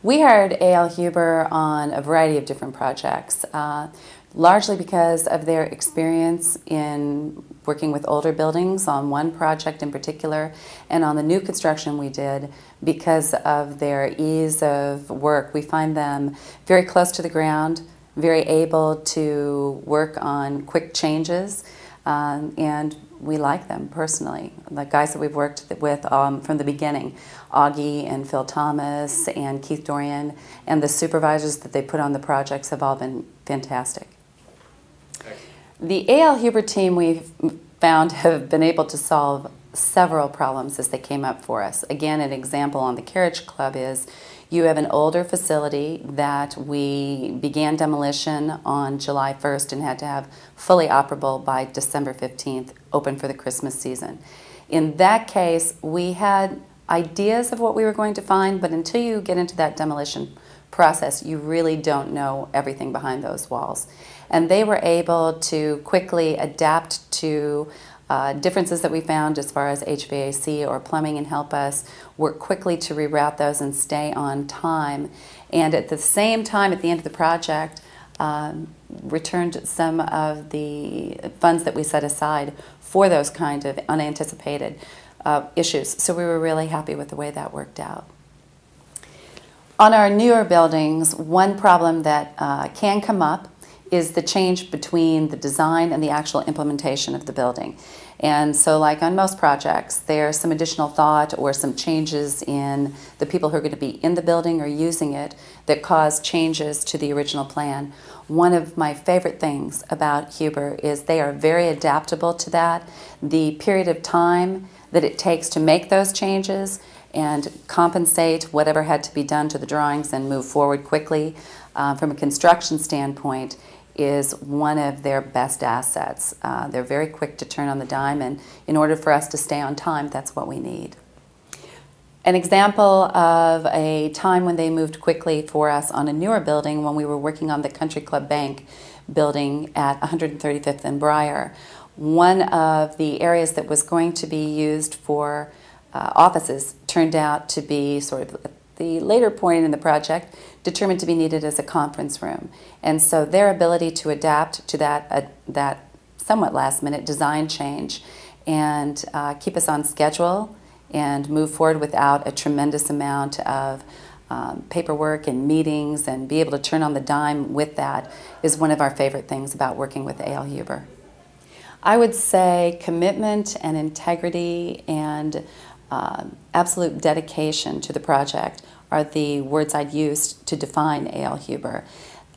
We hired A.L. Huber on a variety of different projects, largely because of their experience in working with older buildings on one project in particular, and on the new construction we did because of their ease of work. We find them very close to the ground, very able to work on quick changes, and we like them personally. The guys that we've worked with from the beginning, Augie and Phil Thomas and Keith Dorian, and the supervisors that they put on the projects have all been fantastic. The A.L. Huber team we've found have been able to solve several problems as they came up for us. Again, an example on the Carriage Club is you have an older facility that we began demolition on July 1st and had to have fully operable by December 15th, open for the Christmas season. In that case, we had ideas of what we were going to find, but until you get into that demolition process, you really don't know everything behind those walls. And they were able to quickly adapt to differences that we found as far as HVAC or plumbing and help us work quickly to reroute those and stay on time. And at the same time, at the end of the project, returned some of the funds that we set aside for those kind of unanticipated issues. So we were really happy with the way that worked out. On our newer buildings, one problem that can come up is the change between the design and the actual implementation of the building. And so like on most projects, there's some additional thought or some changes in the people who are going to be in the building or using it that cause changes to the original plan. One of my favorite things about Huber is they are very adaptable to that. The period of time that it takes to make those changes and compensate whatever had to be done to the drawings and move forward quickly from a construction standpoint is one of their best assets. They're very quick to turn on the dime, and in order for us to stay on time, that's what we need. An example of a time when they moved quickly for us on a newer building when we were working on the Country Club Bank building at 135th and Briar. One of the areas that was going to be used for offices turned out to be sort of the later point in the project determined to be needed as a conference room. And so their ability to adapt to that somewhat last-minute design change and keep us on schedule and move forward without a tremendous amount of paperwork and meetings and be able to turn on the dime with that is one of our favorite things about working with A.L. Huber. I would say commitment and integrity and absolute dedication to the project are the words I'd use to define A.L. Huber.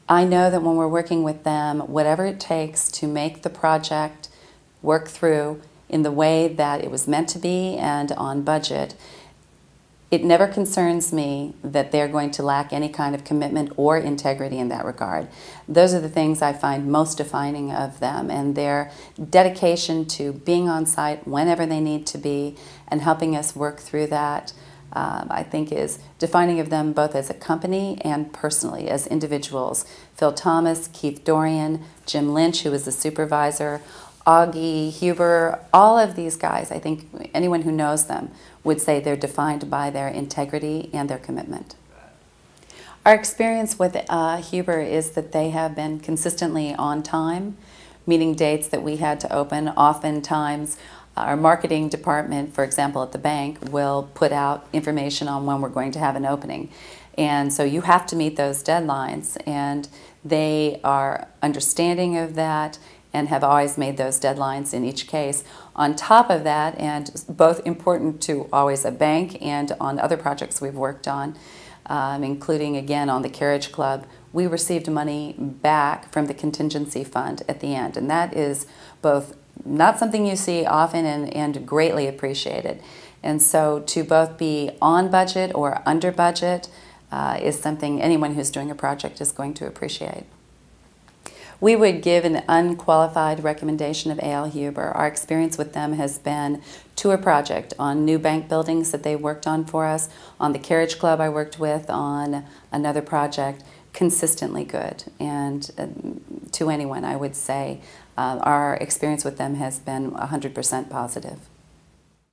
I know that when we're working with them, whatever it takes to make the project work through in the way that it was meant to be and on budget, it never concerns me that they're going to lack any kind of commitment or integrity in that regard. Those are the things I find most defining of them, and their dedication to being on site whenever they need to be and helping us work through that, I think is defining of them both as a company and personally as individuals. Phil Thomas, Keith Dorian, Jim Lynch, who was the supervisor, Augie, Huber, all of these guys, I think anyone who knows them would say they're defined by their integrity and their commitment. Our experience with Huber is that they have been consistently on time, meeting dates that we had to open. Oftentimes, our marketing department, for example, at the bank, will put out information on when we're going to have an opening. And so you have to meet those deadlines, and they are understanding of that and have always made those deadlines in each case. On top of that, and both important to always a bank and on other projects we've worked on, including again on the Carriage Club, we received money back from the contingency fund at the end, and that is both not something you see often and greatly appreciated. And so to both be on budget or under budget is something anyone who's doing a project is going to appreciate. We would give an unqualified recommendation of A.L. Huber. Our experience with them has been tour project on new bank buildings that they worked on for us, on the Carriage Club I worked with on another project, consistently good. And to anyone, I would say our experience with them has been 100% positive.